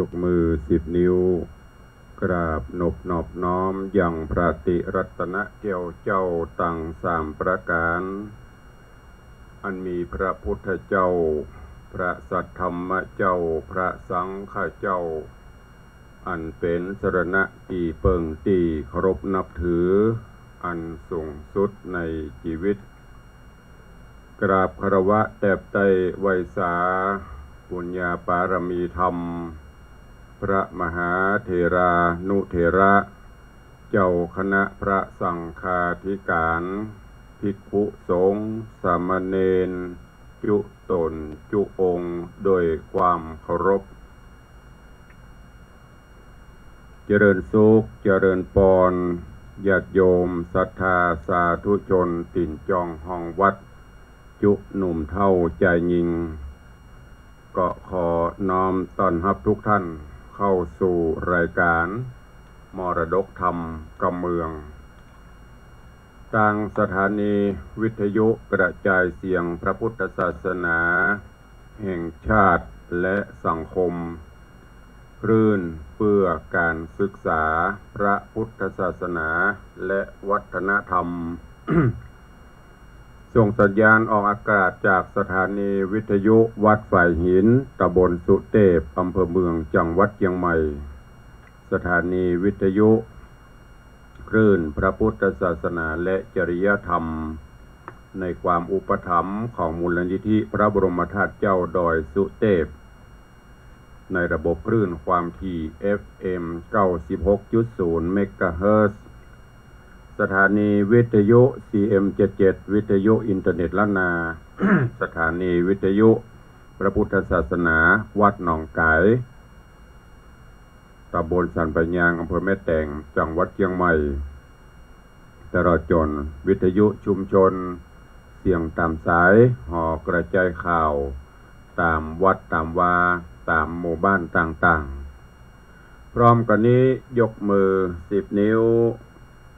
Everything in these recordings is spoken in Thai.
กมือ10 นิ้วกราบนอบน้อมยังพระติรัตนเกี่ยวเจ้าตั้ง3 ประการอันมีพระพุทธเจ้าพระสัทธรรมเจ้าพระสังฆเจ้าอันเป็นสรณะที่เปิงที่เคารพนับถืออันสูงสุดในชีวิตกราบคารวะแตบไตไวยสาปุญญาปารมีธรรมพระมหาเถรานุเถระเจ้าคณะพระสังฆาธิการภิกขุสงฆ์สามเณรจุตนจุองค์โดยความเคารพเจริญสุขเจริญปรญาติโยมศรัทธาสาธุชนติ่นจองห้องวัดจุหนุ่มเท่าใจยิงก็ขอน้อมต้อนรับทุกท่านเข้าสู่รายการมรดกธรรมกำเมืองทางสถานีวิทยุกระจายเสียงพระพุทธศาสนาแห่งชาติและสังคมคลื่นเพื่อการศึกษาพระพุทธศาสนาและวัฒนธรรม ส่งสัญญาณออกอากาศจากสถานีวิทยุวัดฝ่ายหินตำบลสุเทพอำเภอเมืองจังหวัดเชียงใหม่สถานีวิทยุคลื่นพระพุทธศาสนาและจริยธรรมในความอุปถัมภ์ของมูลนิธิพระบรมธาตุเจ้าดอยสุเทพในระบบคลื่นความถี่ FM 96.0 เมกะเฮิรตซ์สถานีวิทยุ CM77 วิทยุอินเทอร์เน็ตล้านนา สถานีวิทยุพระพุทธศาสนาวัดหนองไก่ตำบลสันปะยางอำเภอแม่แตงจังหวัดเชียงใหม่ตลอดจนวิทยุชุมชนเสียงตามสายห่อกระจายข่าวตามวัดตามวาตามหมู่บ้านต่างๆพร้อมกันนี้ยกมือ10 นิ้ว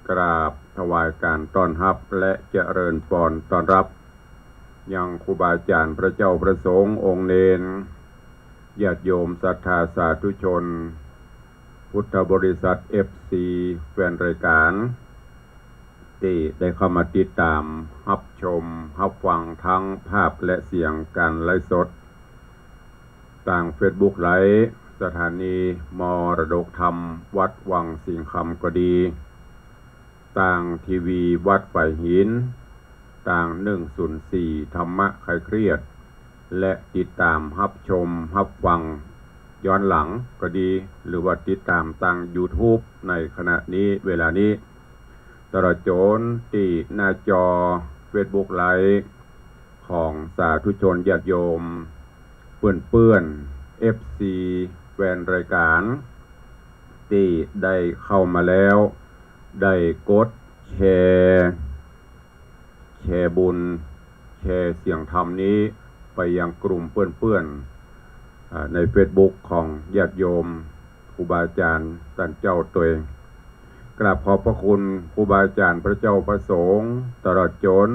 กราบถวายการต้อนรับและเจริญพรต้อนรับยังครูบาอาจารย์พระเจ้าประสงค์องค์เนรญาติโยมศรัทธาสาธุชนพุทธบริษัท FC แฟนรายการที่ได้เข้ามาติดตามรับชมรับฟังทั้งภาพและเสียงการไลฟ์สดต่าง Facebook ไลฟ์สถานีมรดกธรรมวัดวังสิงห์คำก็ดีต่างทีวีวัดฝ่ายหินต่าง104ธรรมะคลายเครียดและติดตามรับชมรับฟังย้อนหลังก็ดีหรือว่าติดตามทาง YouTube ในขณะนี้เวลานี้ตลอดจนที่หน้าจอ Facebook ไลฟ์ของสาธุชนญาติโยมเพื่อนๆ FC แฟนรายการที่ได้เข้ามาแล้วได้กดแชร์บุญแชร์เสียงธรรมนี้ไปยังกลุ่มเพื่อนๆใน Facebook ของญาติโยมครูบาอาจารย์ท่านเจ้าตัวเองกราบขอบพระคุณครูบาอาจารย์พระเจ้าประสงค์ตลอดจน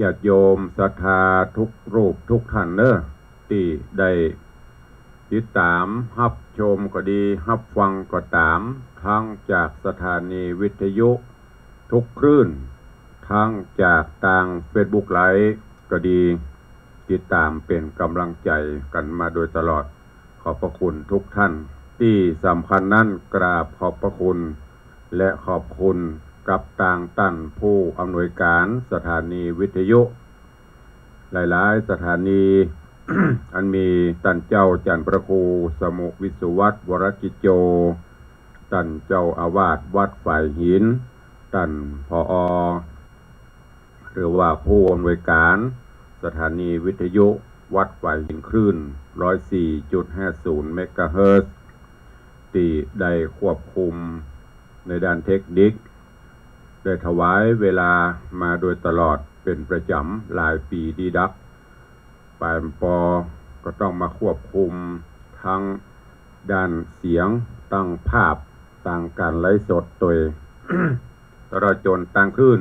ญาติโยมศรัทธาทุกรูปทุกท่านที่ได้ติดตามรับชมก็ดีรับฟังก็ตามทั้งจากสถานีวิทยุทุกคลื่นทั้งจากทาง Facebook ไลฟ์ก็ดีติดตามเป็นกำลังใจกันมาโดยตลอดขอบพระคุณทุกท่านที่สำคัญนั้นกราบขอบพระคุณและขอบคุณกับต่างท่านผู้อำนวยการสถานีวิทยุหลายๆสถานี อันมีท่านเจ้าจันทร์พระครูสมุวิสุวัตรวรกิจโจท่านเจ้าอาวาสวัดฝ่ายหินท่านผอ.หรือว่าผู้อำนวยการสถานีวิทยุวัดฝ่ายหินคลื่น 104.50 เมกะเฮิรตซ์ที่ได้ควบคุมในด้านเทคนิคได้ถวายเวลามาโดยตลอดเป็นประจำหลายปีดีดักปลายปอก็ต้องมาควบคุมทั้งด้านเสียงตั้งภาพต่างการไลฟ์สดตัว ตลอดจนตั้งขึ้น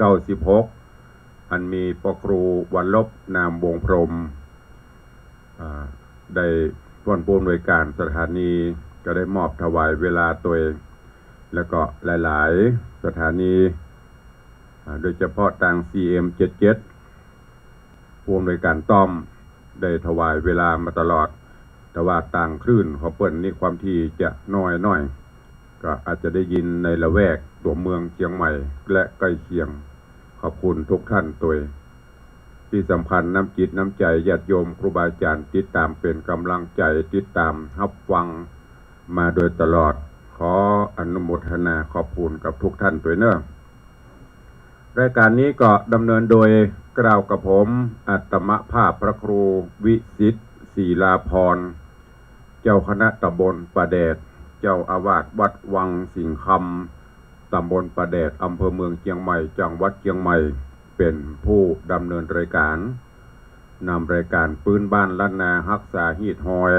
96อันมีปครูวันลบนามวงพรหมได้ ผู้อำนวยการสถานีก็ได้มอบถวายเวลาตัวเองแล้วก็หลายๆสถานีโดยเฉพาะทาง CM77 ผู้อำนวยการต้อมได้ถวายเวลามาตลอดแต่ว่าต่างคลื่นของเปิ้นนี่ความที่จะน้อยก็อาจจะได้ยินในละแวกตัวเมืองเชียงใหม่และใกล้เคียงขอบคุณทุกท่านตัวที่สำคัญน้ำจิตน้ำใจญาติโยมครูบาอาจารย์ติดตามเป็นกำลังใจติดตามรับฟังมาโดยตลอดขออนุโมทนาขอบคุณกับทุกท่านตัวเนอะรายการนี้ก็ดำเนินโดยกล่าวกับผมอัตมภาพพระครูวิสิทธิ์ศิลาพรเจ้าคณะตำบลประแดดเจ้าอาวาสวัดวังสิงห์คำตำบลประแดดอำเภอเมืองเชียงใหม่จังหวัดเชียงใหม่เป็นผู้ดำเนินรายการนำรายการปืนบ้านล้านนาฮักษาฮีดฮอย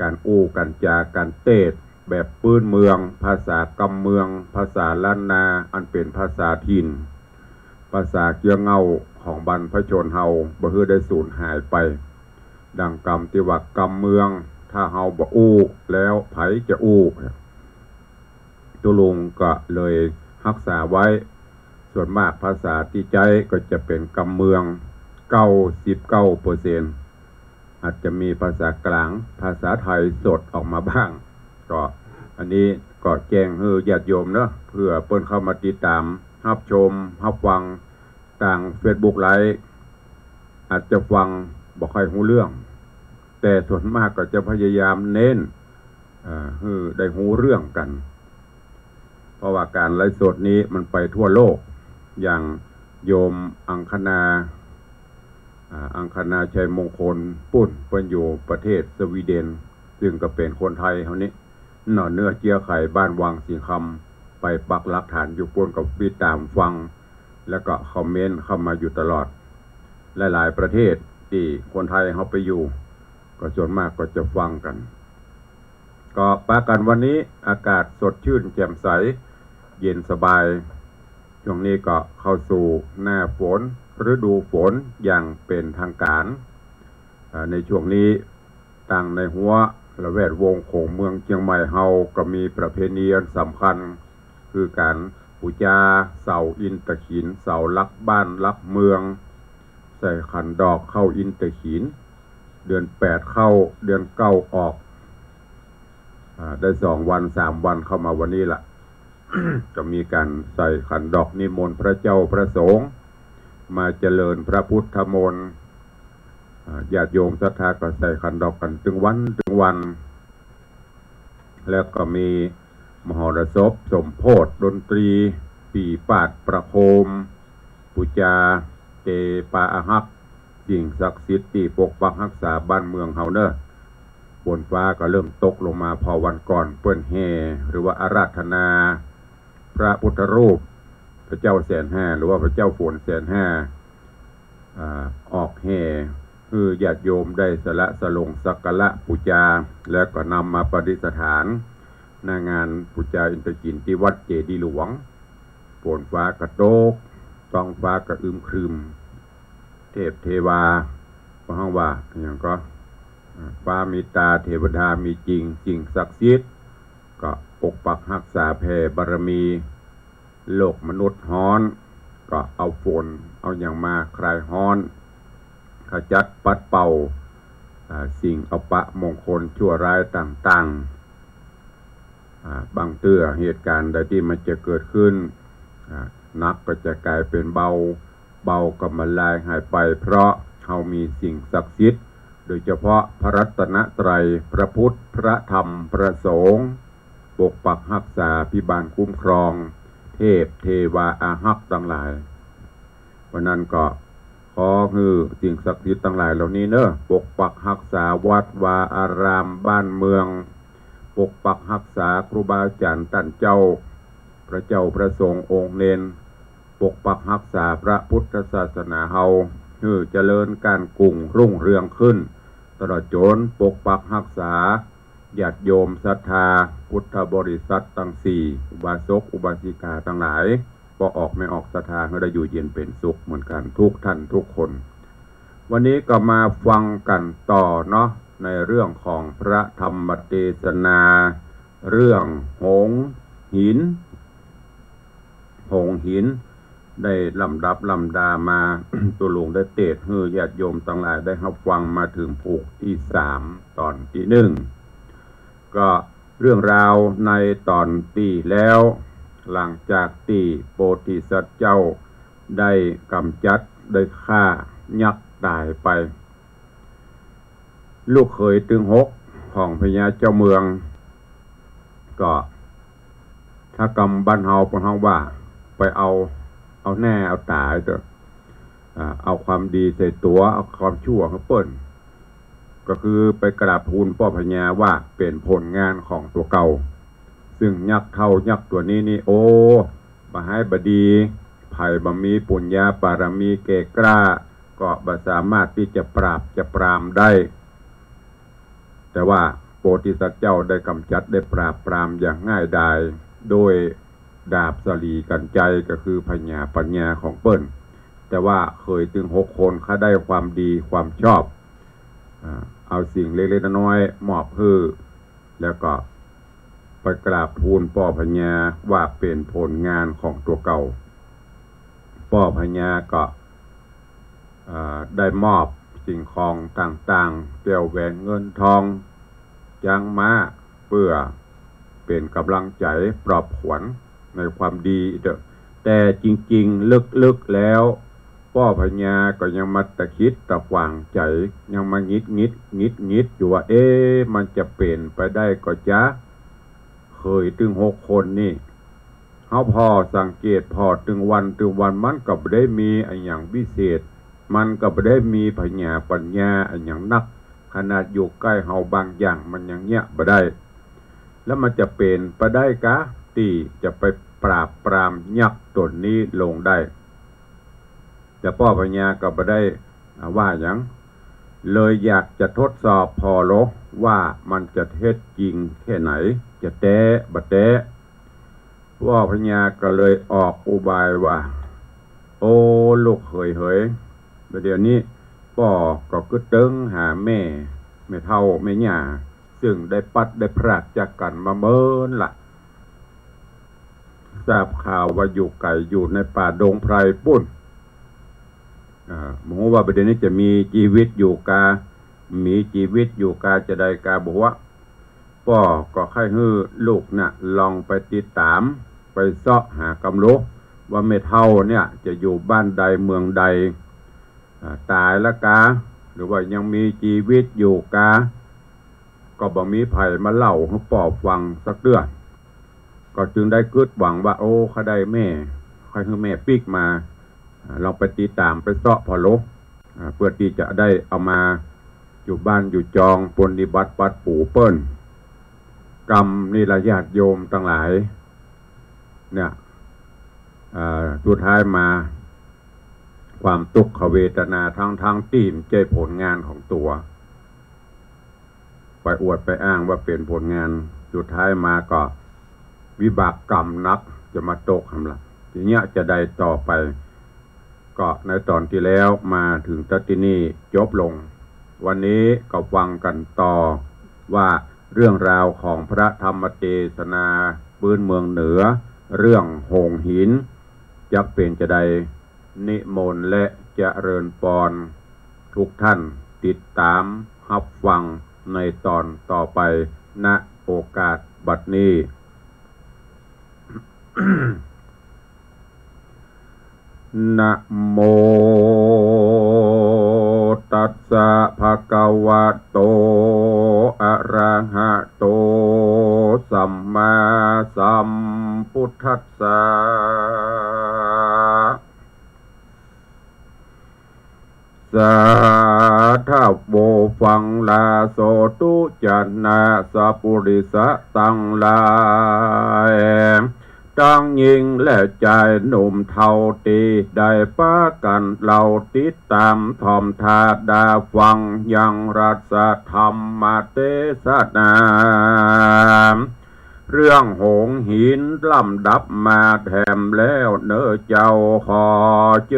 การอู้กันจาการเทศแบบปืนเมืองภาษากำเมืองภาษาล้านนาอันเป็นภาษาถิ่นภาษาเกี่ยวเงาของบรรพชนเฮาบ่ฮือได้สูญหายไปดังกรรมที่ว่ากำเมืองถ้าเฮาบ่อู้แล้วไผจะอู้ตุลุงก็เลยรักษาไว้ส่วนมากภาษาที่ใจก็จะเป็นกำเมือง 99% อาจจะมีภาษากลางภาษาไทยสดออกมาบ้างก็อันนี้ก็แจ้งให้ญาติโยมเนาะเพื่อเปิ้นเข้ามาติดตามรับชมรับฟังต่าง Facebook ไลฟ์อาจจะฟังบ่ค่อยรู้เรื่องแต่ส่วนมากก็จะพยายามเน้นให้ได้รู้เรื่องกันเพราะว่าการไลฟ์สดนี้มันไปทั่วโลกอย่างโยมอังคณาชัยมงคลปุ้นเปิ้นอยู่ประเทศสวีเดนซึ่งก็เป็นคนไทยเฮานี้เนื้อเจียไข่บ้านวังสิงห์คำไปปักหลักฐานอยู่ปุ้นกับติดตามฟังแล้วก็คอมเมนต์เข้ามาอยู่ตลอดหลายๆประเทศที่คนไทยเฮาไปอยู่ก็ส่วนมากก็จะฟังกันก็ปากันวันนี้อากาศสดชื่นแจ่มใสเย็นสบายช่วงนี้ก็เข้าสู่หน้าฝนฤดูฝนอย่างเป็นทางการในช่วงนี้ต่างในหัวละแวดวงของเมืองเชียงใหม่เฮาก็มีประเพณีสำคัญคือการบูชาเสาอินตะขินเสาลักบ้านลักเมืองใส่ขันดอกเข้าอินตะขินเดือน8เข้าเดือน9ออกได้2 วัน 3 วันเข้ามาวันนี้ล่ะ ก็มีการใส่ขันดอกนิมนต์พระเจ้าพระสงฆ์มาเจริญพระพุทธมนต์ญาติโยมศรัทธาก็ใส่ขันดอกกันถึงวันแล้วก็มีมหรสพสมโภชดนตรีปีปาดประโคมปูจาเตปาอาหักสิ่งศักดิ์สิทธิ์ที่ปกปักรักษาบ้านเมืองเฮาเนอะฝนฟ้าก็เริ่มตกลงมาพอวันก่อนเปิ้นแห่หรือว่าอาราธนาพระพุทธรูปพระเจ้าแสนห้าหรือว่าพระเจ้าฝนแสนห้าออกแห่คือญาติโยมได้สละสลงสักการะบูชาแล้วก็นำมาประดิษฐานหน้างานบูชาอินทกินที่วัดเจดีย์หลวงฝนฟ้ากระโตกท้องฟ้ากระอึมครึมเทพเทวาพระห้องว่าอย่างก็ฟ้ามีตาเทวดามีจริงสิ่งศักดิ์สิทธิ์ก็ปกปักรักษาแผ่บารมีโลกมนุษย์ฮ้อนก็เอาฝนเอาอย่างมาคลายฮ้อนขจัดปัดเป่าสิ่งอัปมงคลชั่วร้ายต่างๆบางเตื้อเหตุการณ์ใดที่มันจะเกิดขึ้นนักก็จะกลายเป็นเบาก็มาลายหายไปเพราะเขามีสิ่งศักดิ์สิทธิ์โดยเฉพาะพระรัตนตรัยพระพุทธพระธรรมพระสงฆ์ปกปักรักษาพิบาลคุ้มครองเทพเทวาอาหักทั้งหลายเพราะนั้นก็ขอคือสิ่งศักดิ์สิทธิ์ทั้งหลายเหล่านี้เนอะปกปักรักษาวัดวาอารามบ้านเมืองปกปักรักษาครูบาอาจารย์ท่านเจ้าพระเจ้าพระสงฆ์องค์เนนปกปักรักษาพระพุทธศาสนาเฮาคือเจริญการกุ้งรุ่งเรืองขึ้นตลอดจนปกปักรักษาญาติโยมศรัทธาพุทธบริษัททั้ง4อุบาสกอุบาสิกาทั้งหลายพอออกไม่ออกศรัทธาก็ได้อยู่เย็นเป็นสุขเหมือนกันทุกท่านทุกคนวันนี้ก็มาฟังกันต่อเนาะ ในเรื่องของพระธรรมเทศนาเรื่องหงส์หินได้ลำดับลำดามา ตัวหลวงได้เทศน์ให้ญาติโยมทั้งหลายได้รับฟังมาถึงผูกที่3ตอนที่1ก็เรื่องราวในตอนที่แล้วหลังจากที่โพธิสัตว์เจ้าได้กำจัดได้ฆ่ายักษ์ตายไปลูกเขยตึง6ของพญาเจ้าเมืองก็ถ้ากำบ้านเฮาพวกเฮาว่าไปเอาแน่เอาตายเถอะเอาความดีใส่ตัวเอาความชั่วเขาเปิ้นก็คือไปกราบทูลพ่อพญาว่าเป็นผลงานของตัวเก่าซึ่งยักษ์เท่ายักษ์ตัวนี้นี่โอ้มหาบดีไผ่บะมีปุญญาปารมีเกกล้าก็บ่สามารถที่จะปรามได้แต่ว่าโพธิสัตว์เจ้าได้กำจัดได้ปราบปรามอย่างง่ายดายโดยดาบสลีกันใจก็คือปัญญาของเปิ้นแต่ว่าเคยถึง6คนเขาได้ความดีความชอบเอาสิ่งเล็กๆน้อยๆมอบให้แล้วก็ไปกราบทูลพ่อพญาว่าเป็นผลงานของตัวเก่าพ่อพญาก็ได้มอบสิ่งของต่างๆแก้วแหวนเงินทองจางม้าเพื่อเป็นกำลังใจปลอบขวัญในความดีแต่จริงๆลึกๆแล้วพ่อพญาก็ยังมาตะคิดตะหว่างใจยังมางิดอยู่ว่ามันจะเป็นไปได้ก็จะเคยถึง6คนนี่เขาพอสังเกตพอถึงวันมันก็บ่ได้มีอะไรอย่างวิเศษมันก็บ่ได้มีปัญญาอะไรอย่างนักขนาดอยู่ใกล้เฮาบางอย่างมันยังเงี้ยบ่ได้แล้วมันจะเป็นไปได้กะที่จะไปปราบปรามยักษ์ตนนี้ลงได้แต่พ่อพญาก็บ่ได้ว่าอย่างเลยอยากจะทดสอบพอโลว่ามันจะเท็จจริงแค่ไหนจะแต้บ่แต้พ่อพญาก็เลยออกอุบายว่าโอ้ลูกเฮยเดี๋ยวนี้พ่อก็กึดตึงหาแม่เฒ่าแม่ย่าซึ่งได้พรากจากกันมาเมินล่ะทราบข่าวว่าอยู่ไก่อยู่ในป่าดงไพรปุ้นหมูว่าประเด็นนี้จะมีชีวิตอยู่กาจะได้กาบอกว่าพ่อก็ให้ลูกน่ะลองไปติดตามไปเสาะหากำรู้ว่าแม่เฒ่าเนี่ยจะอยู่บ้านใดเมืองใดตายละกาหรือว่ายังมีชีวิตอยู่กาก็บ่มีไผมาเล่าให้พ่อฟังสักเดือนก็จึงได้คิดหวังว่าโอ้เขาได้แม่ให้แม่ปิกมาลองไปติดตามไปเสาะพอลบเพื่อที่จะได้เอามาอยู่บ้านอยู่จองปฏิบัติปัดปู่เปิ้นกรรมนี่ละญาติโยมทั้งหลายเนี่ยสุดท้ายมาความทุกขเวทนาทั้งตีมใจผลงานของตัวไปอวดไปอ้างว่าเป็นผลงานสุดท้ายมาก็วิบากกรรมนักจะมาตกคำละทีนี้จะได้ต่อไปก็ในตอนที่แล้วมาถึงตัดที่นี่จบลงวันนี้ก็ฟังกันต่อว่าเรื่องราวของพระธรรมเทศนาพื้นเมืองเหนือเรื่องหงส์หินจะเป็นจะได้นิมนต์และเจริญพรทุกท่านติดตามรับฟังในตอนต่อไปณโอกาสบัดนี้ นะโมตัสสะภะคะวะโตอะระหะโตสัมมาสัมพุทธัสสะสาธุโวฟังลาโสตุจันนาสัพพุริสะตังลายตั้งยิงและใจหนุ่มเท่าตีได้ปะกันเราติดตามทอมทาดาฟังยังรัสธรรมเทศนา เรื่องหงหินลำดับมาแถมแล้วเนื้อเจ้าขอเจ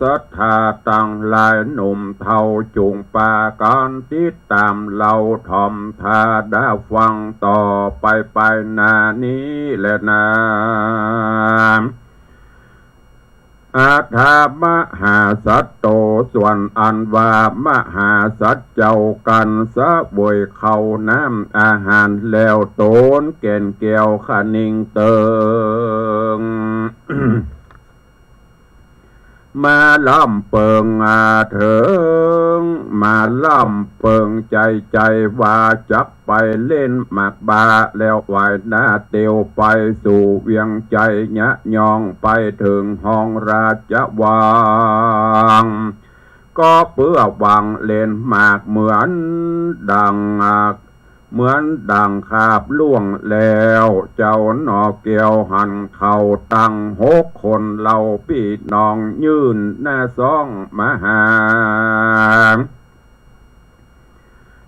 ศรัทธาตั้งหลายหนุ่มเท่าจุงปาการติดตามเราทอมทาดาฟังต่อไปนานี้และนาอาถามหาสัตโตส่วนอันว่ามหาสัตเจ้ากันสะบวยเข้าน้ำอาหารแล้วโตนแก่นแก้วขนิ่งเติง มาล่ำเปิงเถิงมาล่ำเปิงใจว่าจักไปเล่นหมากบาแล้ววายหน้าเตียวไปสู่เวียงใจยะยองไปถึงห้องราชวังก็เพื่อหวังเล่นหมากเหมือนดังคาบล่วงแล้วเจ้าหนอเกี่ยวหันเข่าตั้ง6 คนเหล่าพี่น้องยื่นหน้าซองมาหา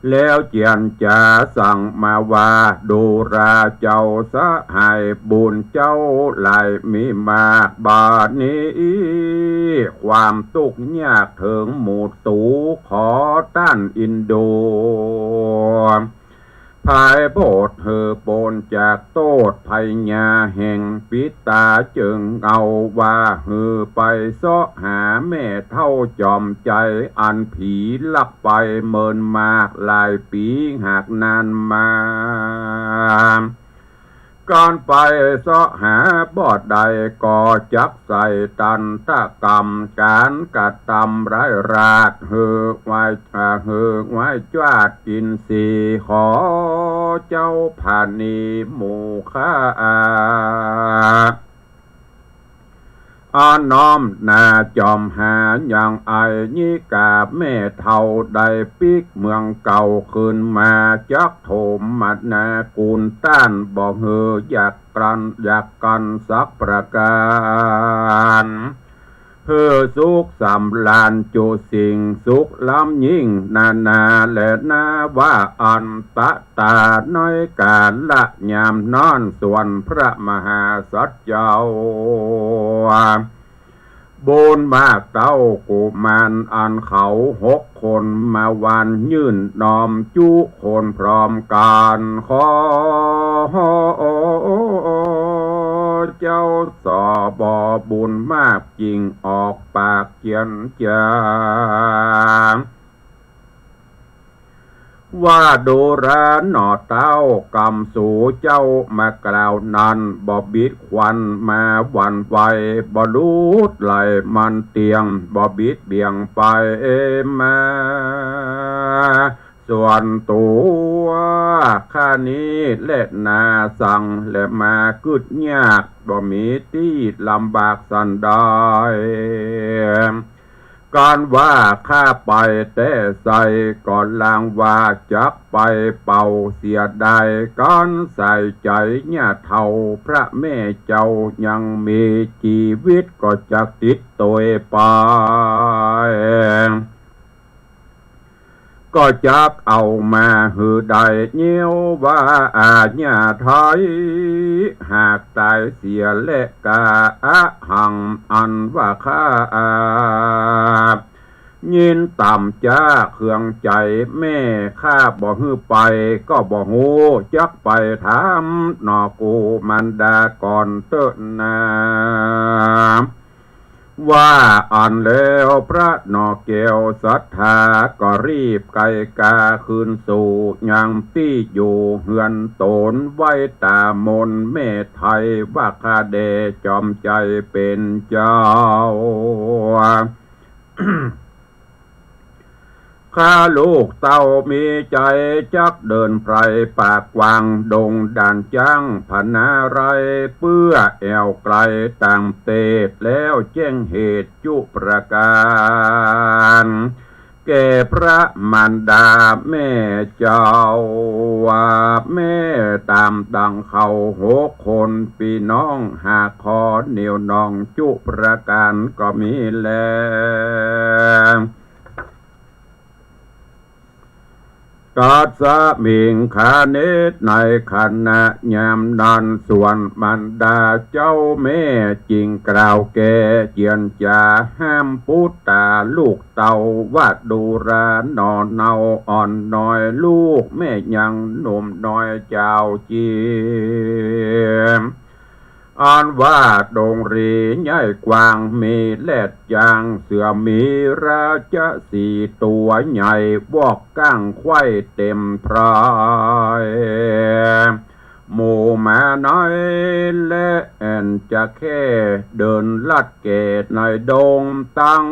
แล้วเจียนจะสั่งมาว่าดูราเจ้าสะหายบุญเจ้าหลายมีมากบาดนี้ความตุกยากถึงหมู่ตูขอต้านอินโดภายโพดเธอปนจากโตดภัยญาแห่งปิตาจึงเอาว่าฮือไปเสาะหาแม่เท่าจอมใจอันผีลักไปเมินมากหลายปีหากนานมาก่อนไปเสาะหาบอดใดก็จักใส่ตันตะกรรมการกระทำร้ายราดเฮือกไว้จวาดกินสีขอเจ้าผานีหมู่ข้าน้อมนาจอมหาอย่างไอยี่กาแม่เท่าใดปิกเมืองเก่าขึ้นมาจักโถมมัดนากูลต้านบอกเฮออยากกันสักประการเพื่อสุขสำลานจุสิ่งสุขล้ำยิ่งนาและนาว่าอันตะตาน้อยกาลละยามนอนส่วนพระมหาสัจเจ้าบุญมากเต้ากุมารอันเขา6 คนมาวันยื่นน้อมจุคนพร้อมกันขอเจ้าสอบบุญมากจริงออกปากเจียนจางว่าดูราหนอเต้ากำสู่เจ้ามากล่าวนั้นบ่บิดควันมาวันไวบ่ลูดไหลมันเตียงบ่บิดเบี่ยงไปมาส่วนตัวข้านี้เล็ดนาสั่งและมากึดยากบ่มีที่ลำบากสันใดการว่าข้าไปแต่ใส่ก่อนลางว่าจักไปเป่าเสียดายการใส่ใจเนี่ยเท่าพระแม่เจ้ายังมีชีวิตก็จักติดตัวไปก็จักเอามาหือใดเงี้ยวว่าอาญาไทยหากตายเสียและกาหังอันว่าข้ายินต่ำจ้าเครื่องใจแม่ข้าบ่ฮือไปก็บ่ฮู้จักไปถามนอกูมันดาก่อนเติ้นนาว่าอ่านแล้วพระนอเกวศรัทธาก็รีบไกกาคืนสู่ยังที่อยู่เฮือนโตนไว้ตามนแม่ไทยว่าข้าเดจอมใจเป็นเจ้า ข้าลูกเต้ามีใจจักเดินไพรปากวางดงด่านจ้างพนาไรเปื้อแอวไกลต่างเตดแล้วแจ้งเหตุจุประการแก่พระมารดาแม่เจ้าว่าแม่ตามดังเขา6 คนพี่น้องหากขอเหนียวน้องจุประการก็มีแล้ว ตัสสะมิงคาเนตในขณะยามนันส่วนมันดาเจ้าแม่จริงกล่าวแก่เจียนจาห้ามพุตตาลูกเต่าวาดดูรานอนเนาอ่อนน้อยลูกแม่ยังหนุ่มน้อยเจ้าจีอ่านว่าดงรีใหญ่กว้างมีแลดยางเสือมีราชสีตัวใหญ่วอกก้างไข่เต็มพรายหมู่มาน้อยและแอนจะแค่เดินลัดเกตในดงตั้ง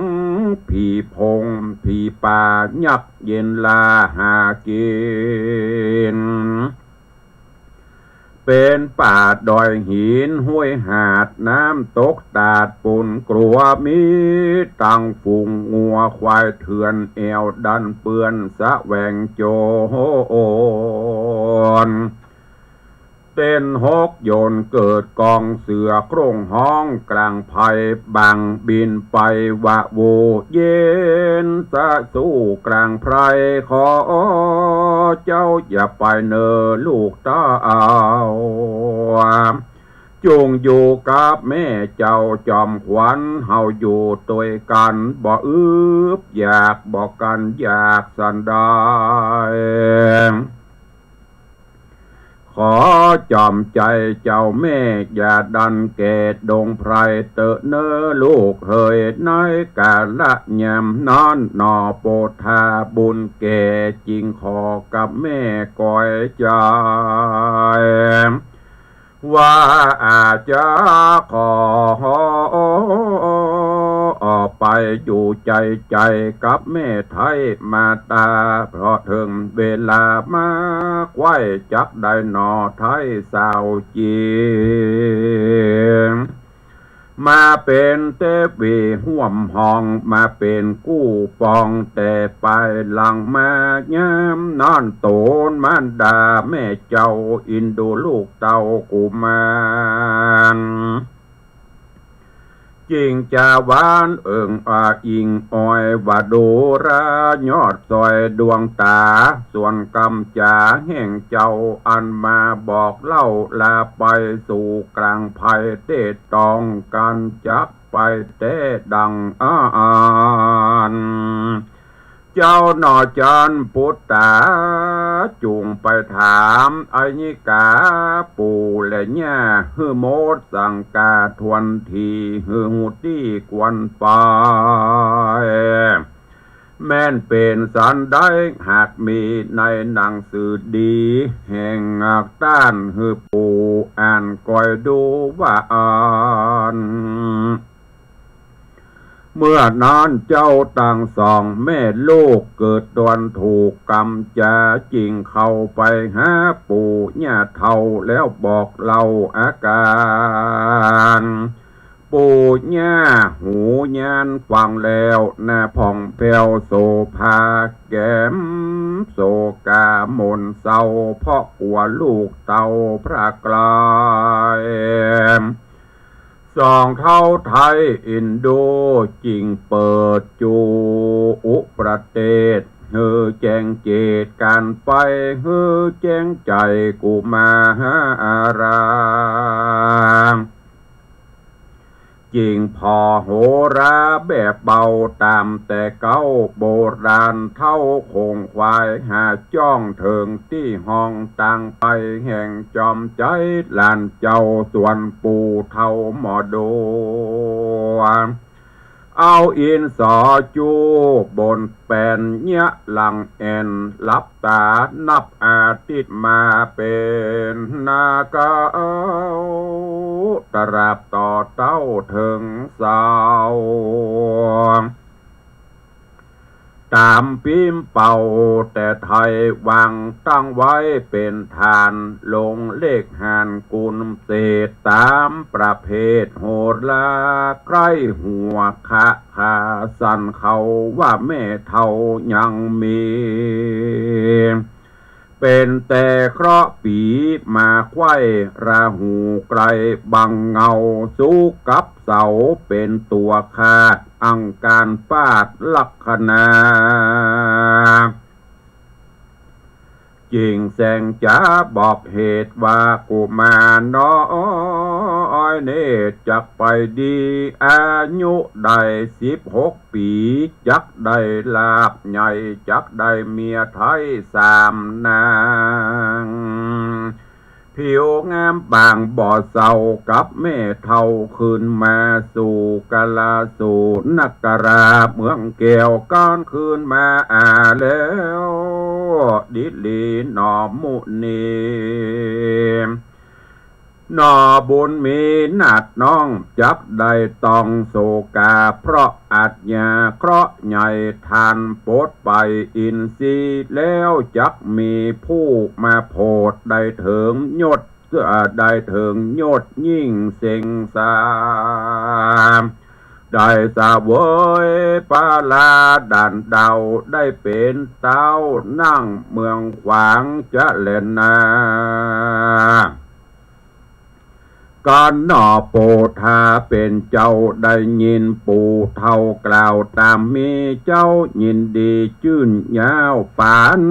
ผีพงผีป่ายักเย็นลาหากินเป็นป่าดอยหินห้วยหาดน้ำตกตาดปุ่นกลัวมีตังฝูงงัวควายเถื่อนแอวดันเปื้อนสะแหวงโจรเต้นหกโยนเกิดกองเสือโคร่งห้องกลางไผ่บังบินไปวะโวเย็นสะสู้กลางไพรขอเจ้าอย่าไปเนอลูกตาเอาจงอยู่กับแม่เจ้าจอมขวัญเฮาอยู่ตัวกันบ่อึบอยากบอกกันอยากสันได้ขอจอมใจเจ้าแม่อย่าดันเกตดงไพรเตอะเนอลูกเฮยน้อยกาละยำนอนนอโปธาบุญแก่จริงขอกับแม่ก้อยใจว่าอาจจะขอออกไปอยู่ใจกับแม่ไทยมาตาเพราะถึงเวลามาควายจักได้หนอไทยสาวจีมาเป็นเตวีห่วมห้องมาเป็นกู้ปองแต่ไปหลังมาย้ำนอนโตนมันดาแม่เจ้าอินดูลูกเต่ากุมารจริงจะหวานเอิงอาอิงอ้อยว่าดูรายอดซอยดวงตาส่วนกำจาแห่งเจ้าอันมาบอกเล่าลาไปสู่กลางภัยเตะตองกันจักไปเตะดังอ่านเจ้าหนอจันพุทธาจุงไปถามไอ้นิกาปู่และย่าฮือโมดสังกาทวนทีฮือหูตี้กวนไปแม่นเป็นสันได้หากมีในหนังสือดีแห่งอักต้านฮือปู่อ่านก่อยดูว่าอ่านเมื่อนานเจ้าต่างสองแม่ลูกเกิดดวนถูกกรรมจะจริงเข้าไปหาปู่ย่าเฒ่าแล้วบอกเล่าอาการปู่ย่าหูยานฟังแล้วหน้าผ่องแผ้วโสภาแก้มโศกามนเศร้าเพราะกลัวลูกเต่าพระกลายสองเท่าไทยอินโดจริงเปิดจูอุประเทศเฮือแจ้งเจตการไปเฮือแจ้งใจกุมาหาอารามจริงพอโหราแบบเบาตามแต่เก้าโบราณเท่าคงควายหาจ้องเถิงที่ห้องต่างไปแห่งจอมใจลานเจ้าส่วนปูเท่าหมอโดเอาอินสอจูบนแปนเนี้ยหลังแอนลับตานับอาทิตย์มาเป็นนาเก้าตราบต่อเต้าถึงสาวตามพิมพ์เป่าแต่ไทยวางตั้งไว้เป็นฐานลงเลขหานกุลเศษตามประเภทโหราใกล้หัวขาสันเขาว่าแม่เท่ายังมีเป็นแต่เคราะห์ปีมาไขว้ราหูไกลบังเงาสู้กับเสาเป็นตัวขาดอังการปาดลักษณะ จิงแสงจ้าบอกเหตุว่ากูมาน้อยเนตรจักไปดีอายุได้16 ปีจักได้ลาบใหญ่จักได้เมียไทย3 นางผิวงามบางบ่อเศร้ากับแม่เท่าคืนมาสู่กาลาสู่นักกราเมืองแก้วก้อนคืนมาแล้วดิลีหนอมุนีหนอบุญมีนัดน้องจักได้ต้องโศกาเพราะอาจญาเคราะห์ใหญ่ทานโปดไปอินทรีย์แล้วจักมีผู้มาโพดได้เถิงยศได้เถิงยศยิ่งเสียงสามได้สาวยปาลาดันเดาได้เป็นเต้านั่งเมืองขวางจะเล่นนาก่อนหนอโปธาเป็นเจ้าได้ยินปู่เท่ากล่าวตามมีเจ้ายินดีจื่นยาวปาน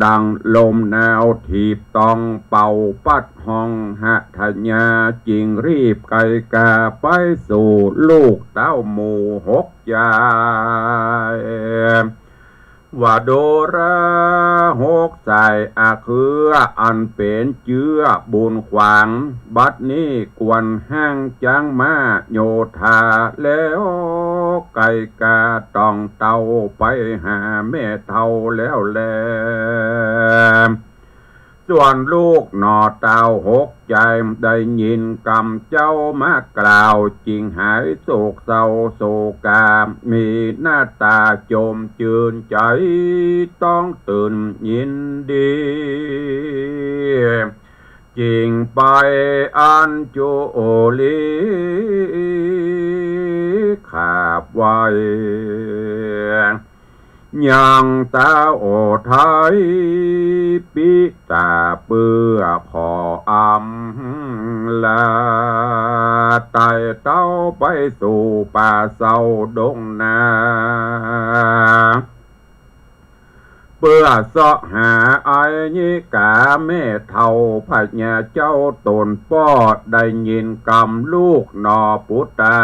ดังลมหนาวถีบตองเป่าปัดห้องหะทะญาจิงรีบไกกาไปสู่ลูกเต้าหมู่6 ยายว่าโดรา6 สายอาคืออันเป็นเจือบุญขวางบัดนี้กวนห้างจังมาโยธาแล้วไก่กาต้องเต้าไปหาแม่เท่าแล้วแลส่วนลูกหนอเต้า6 ใจได้ยินกำเจ้ามากล่าวจริงหายโศกเศร้าโศกามีหน้าตาโจมจืนใจต้องตื่นยินดีจริงไปอันโจลีขาบไว้ยังตาโอไทยปิตาเปื้อขอลาไต่เต้าไปสู่ป่าเศร้าดงนาเพื่อเสาะหาไอ้ยิกาแม่เท่าพญาเจ้าตนปอดได้ยินกำลูกนอปุตตา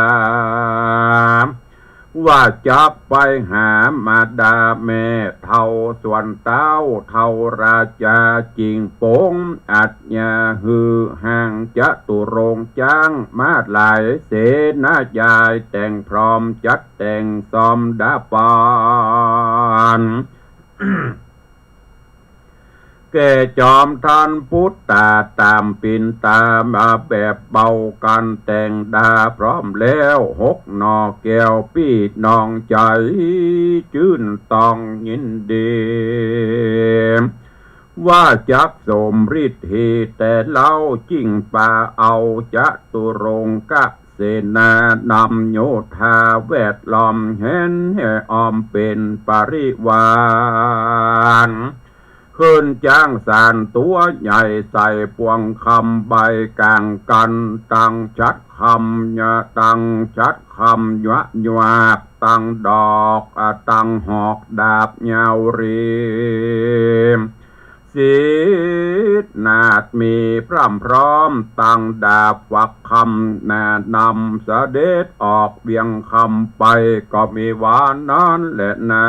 ว่าจักไปหามาดาแม่เท่าส่วนเต้าเท่าราชาจริงโปงอัจญาฮือห่างจะตุรงจ้างมาหลายเสนายายแต่งพร้อมจัดแต่งซอมดาปานแก่จอมท่านพุทธาตามปินตามาแบบเบากันแต่งดาพร้อมแล้ว6 นอแก้วปีนองใจจื่นตองยินดีว่าจักสมฤทธิแต่เล่าจริงป่าเอาจะตุรงกะเสนานำโยธาแวดล้อมเห็นให้ออมเป็นปริวารขึ้นจ้างสารตัวใหญ่ใส่พวงคำใบกลางกันตั้งชัดคำยะตั้งชัดคำยวะยวาบตั้งดอกตั้งหอกดาบยาวรีสีนาดมีพร่ำพร้อมตั้งดาบวักคำนานำเสด็จออกเวียงคำไปก็มีวานนั้นแหละนา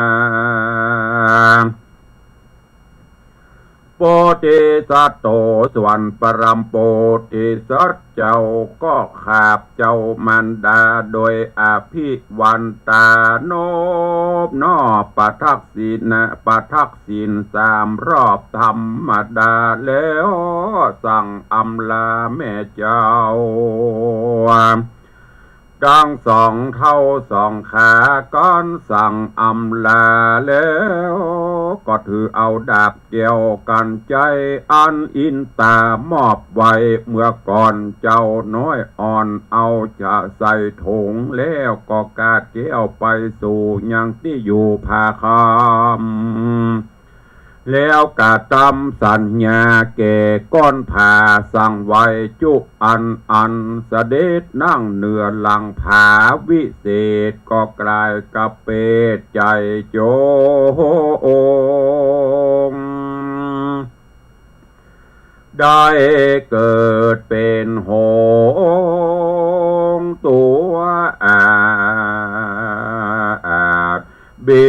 โปติสัตโตส่วนปรมโปติสัตเจ้าก็ขาบเจ้ามันดาโดยอภิวันตาโนบนอประทักษิณ3 รอบธรรมดาแล้วสั่งอำลาแม่เจ้าดัง2 เท่า2 ขาก้อนสั่งอำลาแล้วก็ถือเอาดาบเกี่ยวกันใจอันอินตามอบไว้เมื่อก่อนเจ้าน้อยอ่อนเอาจะใส่ถุงแล้วก็กาดเกี่ยวไปสู่ยังที่อยู่ภาคแล้วกะตำสัญญาแก่ก้อนผาสั่งไว้จุอันเสด็จนั่งเหนือหลังผาวิเศษก็กลายกับเป็ดใจโจง ได้เกิดเป็นหงส์ตัวอาจบิ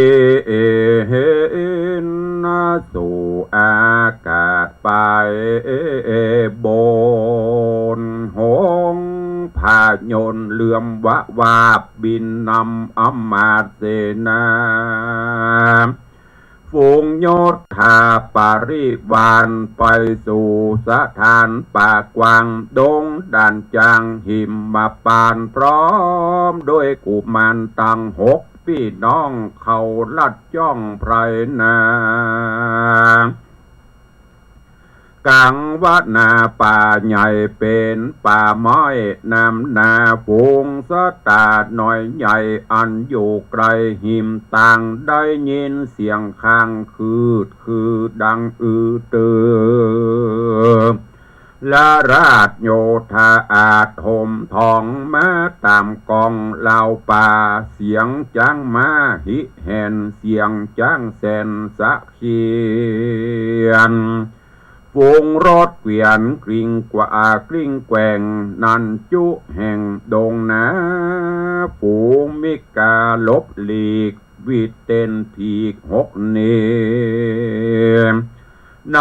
นสู่อากาศไปบนหงส์พายนต์เลื่อมวะวาบบินนำอำมาตย์เสนาฝูงโยธาปาริวารไปสู่สถานป่ากว้างดงด่านจางหิมมาปานพร้อมด้วยกุมารตั้ง6พี่น้องเขาลัดจ้องไพรนากังวัดนาป่าใหญ่เป็นป่าไม้นำนาฝูงสตาดหน่อยใหญ่อันอยู่ไกลหิมต่างได้ยินเสียงข้างคือดังตือและราชโยธาอาจห่มทองมาตามกองเหล่าป่าเสียงจ้างมาหิแห่นเสียงจ้างแสนสะเคียนฝูงรถเกวียนกริ่งกว่ากริ่งแกว่งนันจุแห่งดงนาฝูงมิกาลบหลีกวิเตนผีก6เนใน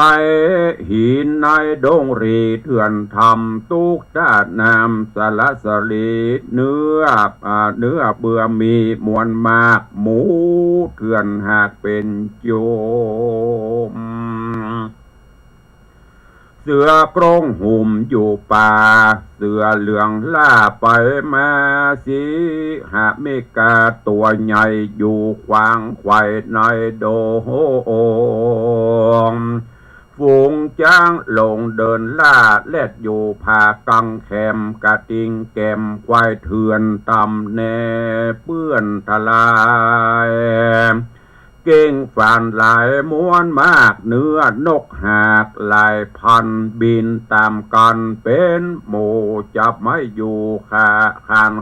หินในดงรีเถื่อนทำตุกตาดนามสารสลีเนื้อเบื่อมีมวลมากหมูเถื่อนหากเป็นโจมเสือกรงหุ่มอยู่ป่าเสือเหลืองล่าไปมาสีหาเมกาตัวใหญ่อยู่ขวางไข่ในโดงฝูงจ้างลงเดินล่าเล็ดอยู่ผากังแคมกะติงแกมควายเถื่อนตำแน่เปื้อนทลายเก่งฝานหลายม้วนมากเนื้อนกหากหลายพันบินตามกันเป็นหมู่จับไม่อยู่คาน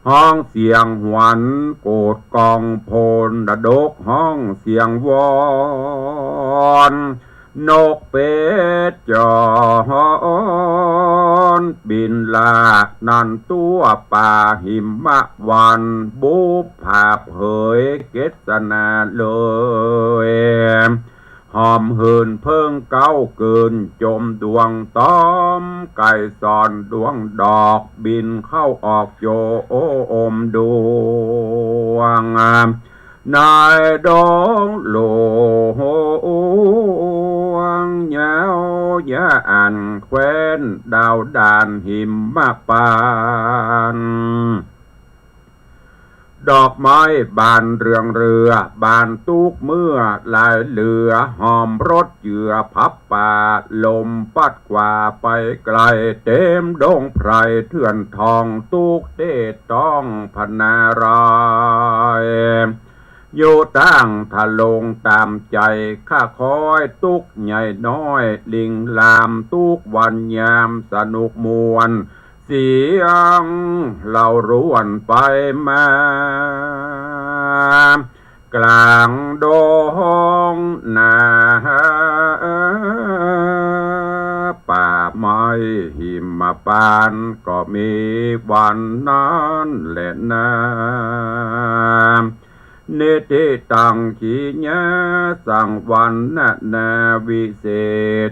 ห้องเสียงหวนโกดกองโพนระดกห้องเสียงวอนนกเป็ดจอนบินลากนันตัวป่าหิมะวันบุบผาเผยเกษนาเลยหอมหืนเพิ่งเก้าเกินจมดวงต้อมไก่สอนดวงดอกบินเข้าออกโยอมดวงนายดงหลวงเหงายาอันแคว้นดาวด่านหิมมาปานดอกไม้บานเรืองเรือบานตุกเมื่อลายเหลือหอมรถเหยื่อพับป่าลมปัดกว่าไปไกลเต็มดงไพรเถื่อนทองตุกเตต้องพนารายอยู่ตั้งทะลงตามใจข้าคอยตุกใหญ่น้อยลิงลามตุกวันยามสนุกมวนเสียงเราร่วนไปมากลางดงนาป่าไม้หิมปานก็มีวันนั้นแหละนาเนติตังขีญาสังวันนาวิเศษ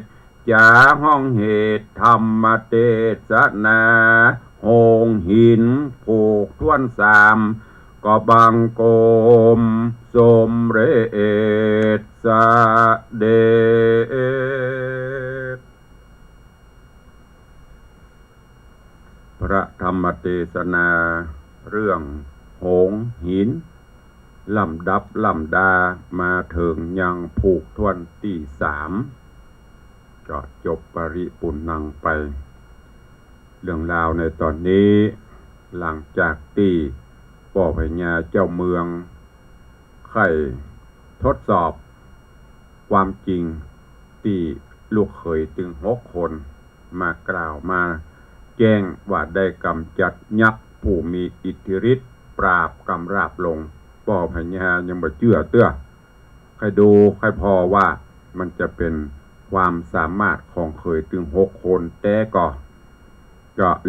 จาห้องเหตุธรรมเทศนาโหงหินผูกทวนสามก็บังโกมสมเรศสเดชพระธรรมเทศนาเรื่องโหงหินลำดับลำดามาถึงยังผูกทวนที่3ก็จบปริปุณนังไปเรื่องราวในตอนนี้หลังจากที่ป่อพญาเจ้าเมืองไข่ทดสอบความจริงที่ลูกเขยถึง6 คนมากล่าวมาแจ้งว่าได้กำจัดยักษ์ผู้มีอิทธิฤทธิ์ปราบกำราบลงป่อพญายังบ่เชื่อเตื้อใครดูใครพอว่า มันจะเป็นความสามารถของเคยถึง6 คนแต่ก็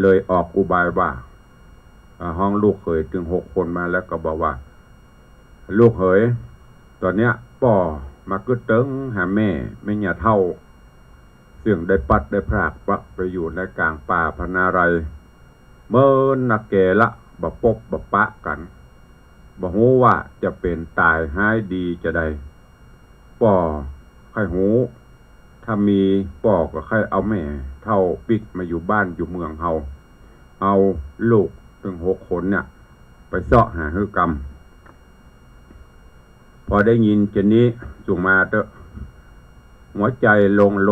เลยออกอุบายว่าห้องลูกเคยถึง6 คนมาแล้วก็บอกว่าลูกเขยตอนเนี้ยป่อมากึดเติงหาแม่ไม่อย่าเท่าซึ่งได้ปัดได้พรากไปอยู่ในกลางป่าพนาไรเมื่อนักแก่ละบ่ปบบ่ปะกันบ่ฮู้ว่าจะเป็นตายหายดีจะใดป่อใครหูถ้ามีป่อก็ใครเอาแม่เท่าปิกมาอยู่บ้านอยู่เมืองเฮาเอาลูกถึง6 คนเนี่ยไปเสาะหาฮือกรรมพอได้ยินเช่นนี้จุงมาเตอะหัวใจลงห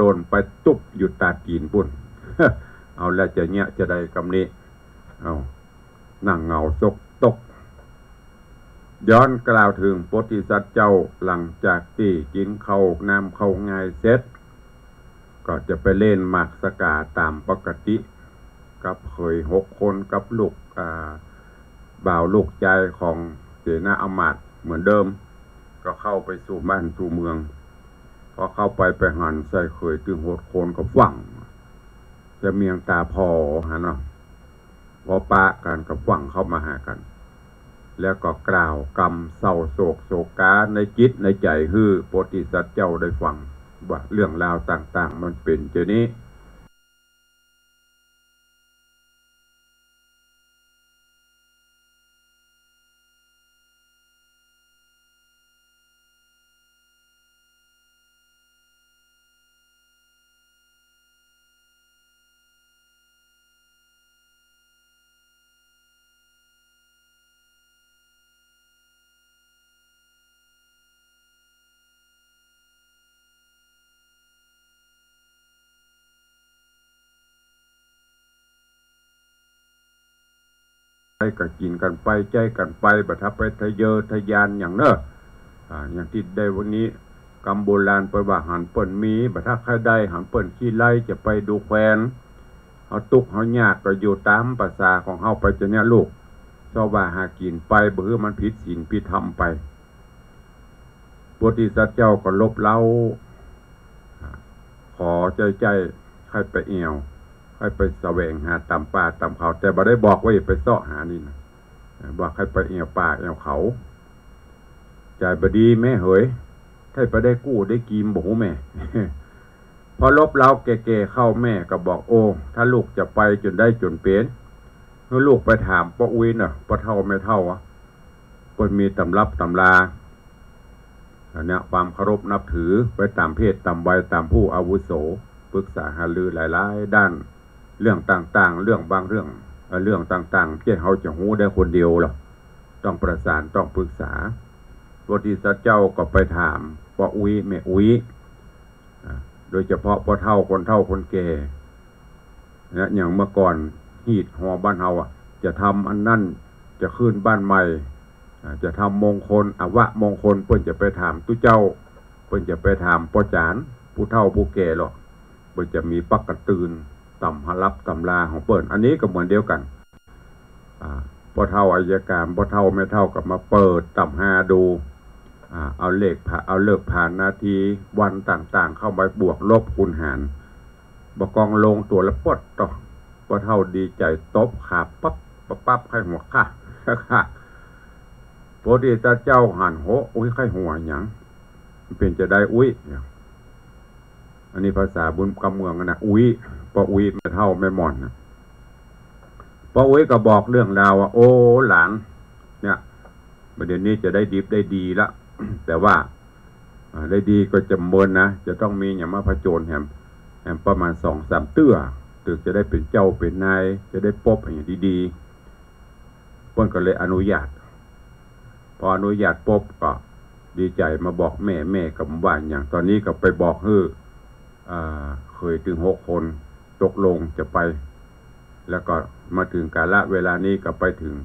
ล่นไปตุบอยู่ตากีนปุ่น เอาแล้วจะเนี้ยจะได้กำนี้เอานั่งเหงาซกตกย้อนกล่าวถึงโพธิสัตว์เจ้าหลังจากที่กินข้าวน้ำข้าวง่ายเสร็จก็จะไปเล่นหมากสกาตามปกติกับเคย6 คนกับลูกบ่าวลูกใจของเสนาอมาตย์เหมือนเดิมก็เข้าไปสู่บ้านสู่เมืองพอเข้าไปหันใส่เคยถึง6 คนก็ฟังจะเมียงตาพอฮะเนาะพอปะกันกับฟังเข้ามาหากันแล้วก็กล่าวกรรมเศร้าโศกโศกาในจิตในใจฮือโพธิสัตว์เจ้าได้ฟังว่าเรื่องราวต่างๆมันเป็นเช่นนี้ไปก็กินกันไปใจกันไปบัดทับไปทะเยอทะยานอย่างเนอะอย่างที่ได้วันนี้กำโบราณไปว่าหันเปิ่นมีบัดทับใครได้หันเปิ่นขี้ไล่จะไปดูแควนเขาตุกเขายากก็อยู่ตามภาษาของเขาไปจะเนี้ยลูกชอบว่าหากินไปเบื่อมันผิดศีลผิดธรรมไปโพธิสัตว์เจ้าก็ลบเล้าขอใจใครไปเอี่ยวให้ไปแสวงหาตามป่าตามเขาแต่บ่ได้บอกว่าอย่าไปเสาะหานี่นะบอกให้ไปเอี่ยวป่าเอี่ยวเขาใจบดีแม่เหยถ้าไปได้กู้ได้กิมบอกแม่ พอลบเล้าแก่ๆเข้าแม่ก็บอกโอ้ถ้าลูกจะไปจนได้จนเป็นเมื่อลูกไปถามป้าอุ้ยน่ะป้าเท่าไม่เท่าคนมีตำรับตำราเนี่ยความเคารพนับถือไปตามเพศตามวัยตามผู้อาวุโสปรึกษาหารือหลายๆด้านเรื่องต่างๆเรื่องบางเรื่องต่างๆที่เขาจะหูได้คนเดียวหรอกต้องประสานต้องปรึกษาโพธิสัตว์เจ้าก็ไปถามป้าอุ้ยแม่อุ้ยโดยเฉพาะพ่อเฒ่าคนแก่เนี่ยอย่างเมื่อก่อนฮีดหอบ้านเฮาจะทำอันนั่นจะขึ้นบ้านใหม่จะทำมงคลอวะมงคลเพิ่นจะไปถามตู้เจ้าเพิ่นจะไปถามพ่อจานผู้เฒ่าผู้แก่หรอกเพิ่นจะมีปักกระตืนตำหรับตำลาของเปิ้นอันนี้ก็เหมือนเดียวกันพ่อเฒ่าอัยการพ่อเฒ่าแม่เฒ่ากับมาเปิดตำหาดูเอาเลิกผ่านนาทีวันต่างๆเข้าไปบวกลบคูณหารบกองลงตัวละปดต่อพ่อเฒ่าดีใจตบขาปั๊บไข้หัวค่ะโพธิสัตว์เจ้าหันโหอุ้ยไข้หัวหยังเป็นจะได้อุ้ยอันนี้ภาษาบุญกำเมืองนะอุ้ยป้าอุ้ยแม่เฒ่าแม่หม่อนนะป้าอุ้ยก็บอกเรื่องราวว่าโอ้หลานเนี่ยประเด็นนี้จะได้ดิบได้ดีละ แต่ว่าได้ดีก็จำเมินนะจะต้องมีอย่างมาผจญแหมประมาณ2-3 เตื้อถึงจะได้เป็นเจ้าเป็นนายจะได้ปบอย่างดีๆเพิ่นก็เลยอนุญาตพออนุญาตปบก็ดีใจมาบอกแม่กับว่าอย่างตอนนี้ก็ไปบอกเคยถึง6 คนตกลงจะไปแล้วก็มาถึงกาลเวลานี้ก็ไปถึง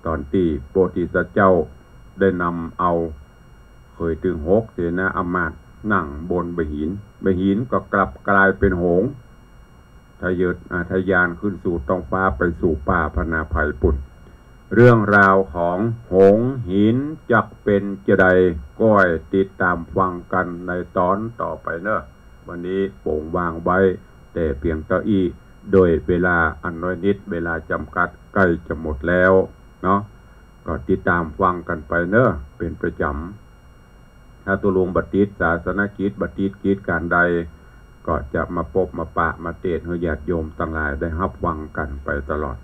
ตอนที่โพธิสัตว์เจ้าได้นำเอาเคยถึง6เสนาอมาตย์นั่งบนใบหินก็กลับกลายเป็นหงส์ทะยานขึ้นสู่ท้องฟ้าไปสู่ป่าพนาไผ่ปุ่น เรื่องราวของหงส์หินจักเป็นจะใดก้อยติดตามฟังกันในตอนต่อไปเนอะวันนี้โป่งวางไว้แต่เพียงเก้าอี้โดยเวลาอันน้อยนิดเวลาจำกัดใกล้จะหมดแล้วเนาะก็ติดตามฟังกันไปเนอะเป็นประจำถ้าตุลุงบัติดศาสนกิจบัติดกิจการใดก็จะมาพบมาปะมาเตศให้ญาติโยมต่างหลายได้รับฟังกันไปตลอด